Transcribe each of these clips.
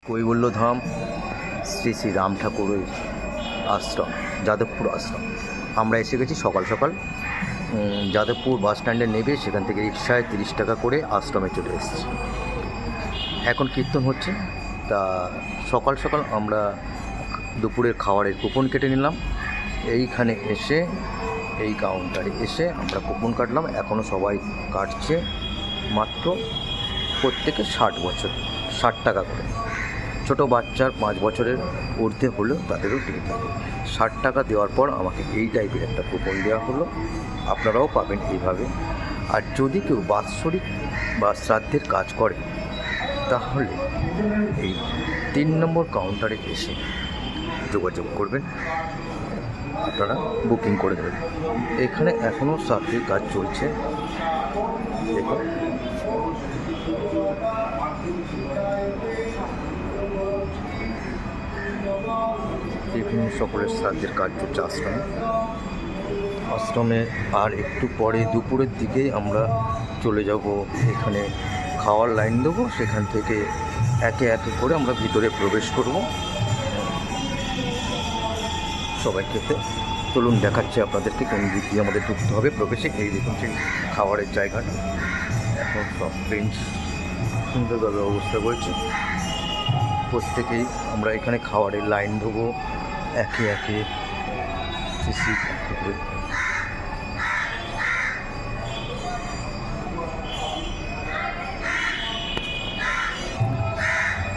কৈবল্যধাম শ্রী শ্রী রাম ঠাকুরের আশ্রম, যাদবপুর আশ্রম। আমরা এসে গেছি সকাল সকাল। যাদবপুর বাস স্ট্যান্ডে নেবে, সেখান থেকে রিক্সায় 30 টাকা করে আশ্রমে চলে এসেছি। এখন কীর্তন হচ্ছে, তা সকাল সকাল আমরা দুপুরের খাবারের কুপন কেটে নিলাম। এইখানে এসে এই কাউন্টারে এসে আমরা কুপন কাটলাম। এখনও সবাই কাটছে, মাত্র প্রত্যেকে 60 টাকা করে। ছোটো বাচ্চার 5 বছরের ঊর্ধ্বে হলেও তাদেরও টিকিট থাকে। 60 টাকা দেওয়ার পর আমাকে এই টাইপের একটা কুপন দেওয়া হলো। আপনারাও পাবেন এইভাবে। আর যদি কেউ বাৎসরিক বা শ্রাদ্ধের কাজ করে, তাহলে এই 3 নম্বর কাউন্টারে এসে যোগাযোগ করবেন, আপনারা বুকিং করে দেবেন। এখানে এখনও শ্রাদ্ধের কাজ চলছে। দেখুন, বিভিন্ন সকলের শ্রাদ্ধের কাজ চলছে আশ্রমে। আর একটু পরে দুপুরের দিকেই আমরা চলে যাব, এখানে খাওয়ার লাইন দেবো। সেখান থেকে একে একে করে আমরা ভিতরে প্রবেশ করব সবাই খেতে। চলুন দেখাচ্ছি আপনাদেরকে কোন দিক দিয়ে আমাদের ঢুকতে হবে প্রবেশে। এই দেখুন সেই খাবারের জায়গাটা। এখন সব বেঞ্চ সুন্দরভাবে অবস্থা করেছে। প্রত্যেকেই আমরা এখানে খাবারের লাইন দেবো একে একে।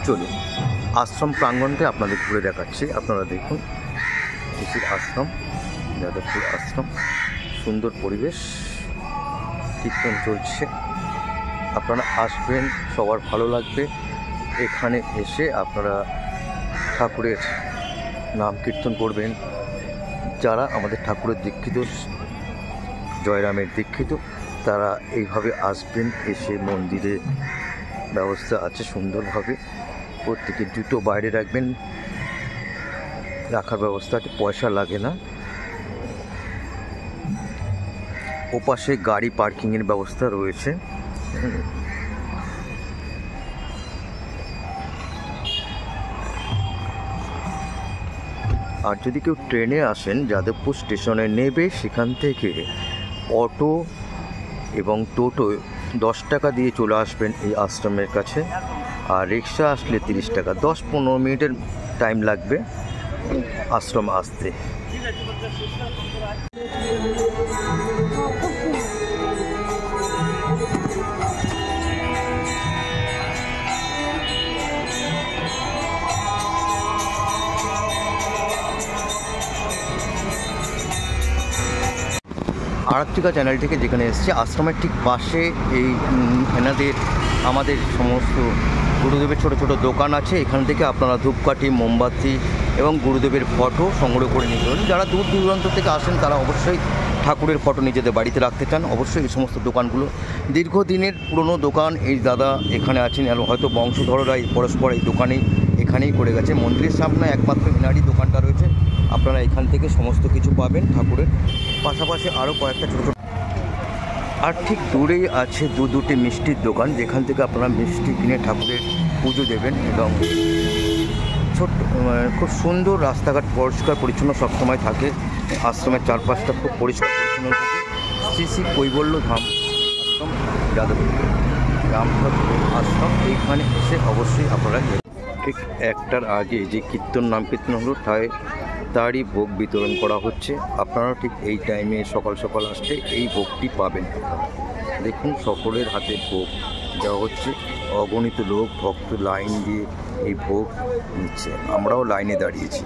চলুন আশ্রম প্রাঙ্গণকে আপনাদের ঘুরে দেখাচ্ছি। আপনারা দেখুন, শিশির আশ্রম, যাদবপুর আশ্রম। সুন্দর পরিবেশ, কীর্তন চলছে। আপনারা আসবেন, সবার ভালো লাগবে। এখানে এসে আপনারা ঠাকুরের নাম কীর্তন করবেন। যারা আমাদের ঠাকুরের দীক্ষিত, জয়রামের দীক্ষিত, তারা এইভাবে আসবেন। এসে মন্দিরে ব্যবস্থা আছে সুন্দরভাবে। প্রত্যেকে জুতো বাইরে রাখবেন, রাখার ব্যবস্থা আছে, পয়সা লাগে না। ওপাশে গাড়ি পার্কিংয়ের ব্যবস্থা রয়েছে। আর যদি কেউ ট্রেনে আসেন, যাদবপুর স্টেশনে নেবে, সেখান থেকে অটো এবং টোটো 10 টাকা দিয়ে চলে আসবেন এই আশ্রমের কাছে। আর রিক্সা আসলে 30 টাকা। 10-15 মিনিটের টাইম লাগবে আশ্রম আসতে। আরাত্রিকা চ্যানেল থেকে যেখানে এসছে, আশ্রমের ঠিক পাশে এই আমাদের সমস্ত গুরুদেবের ছোট ছোট দোকান আছে। এখান থেকে আপনারা ধূপকাঠি, মোমবাতি এবং গুরুদেবের ফটো সংগ্রহ করে নিতে পারেন। যারা দূর দূরান্ত থেকে আসেন, তারা অবশ্যই ঠাকুরের ফটো নিজেদের বাড়িতে রাখতে চান, অবশ্যই এই সমস্ত দোকানগুলো দীর্ঘদিনের পুরনো দোকান। এই দাদা এখানে আছেন, হয়তো বংশধররাই পরস্পর এই এখানেই করে গেছে। মন্দিরের সামনে একমাত্র এনারই দোকানটা রয়েছে। আপনারা এখান থেকে সমস্ত কিছু পাবেন ঠাকুরের। পাশাপাশি আরও কয়েকটা ছোটো ছোটো, আর ঠিক দূরেই আছে দুটি মিষ্টির দোকান, যেখান থেকে আপনারা মিষ্টি কিনে ঠাকুরের পুজো দেবেন। এবং ছোট্ট খুব সুন্দর রাস্তাঘাট পরিষ্কার পরিচ্ছন্ন সবসময় থাকে। আশ্রমের চারপাশটা খুব পরিষ্কার পরিচ্ছন্ন থাকে। শ্রী শ্রী কৈবল্যধাম আশ্রম, যাদবপুর রাম ঠাকুর আশ্রম। এইখানে এসে অবশ্যই আপনারা ঠিক 1টার আগে যে নাম কীর্তন হলো, তারই ভোগ বিতরণ করা হচ্ছে। আপনারা ঠিক এই টাইমে সকাল সকাল আসলে এই ভোগটি পাবেন। দেখুন, সকলের হাতে ভোগ দেওয়া হচ্ছে। অগণিত লোক ভক্ত লাইন দিয়ে এই ভোগ নিচ্ছে। আমরাও লাইনে দাঁড়িয়েছি।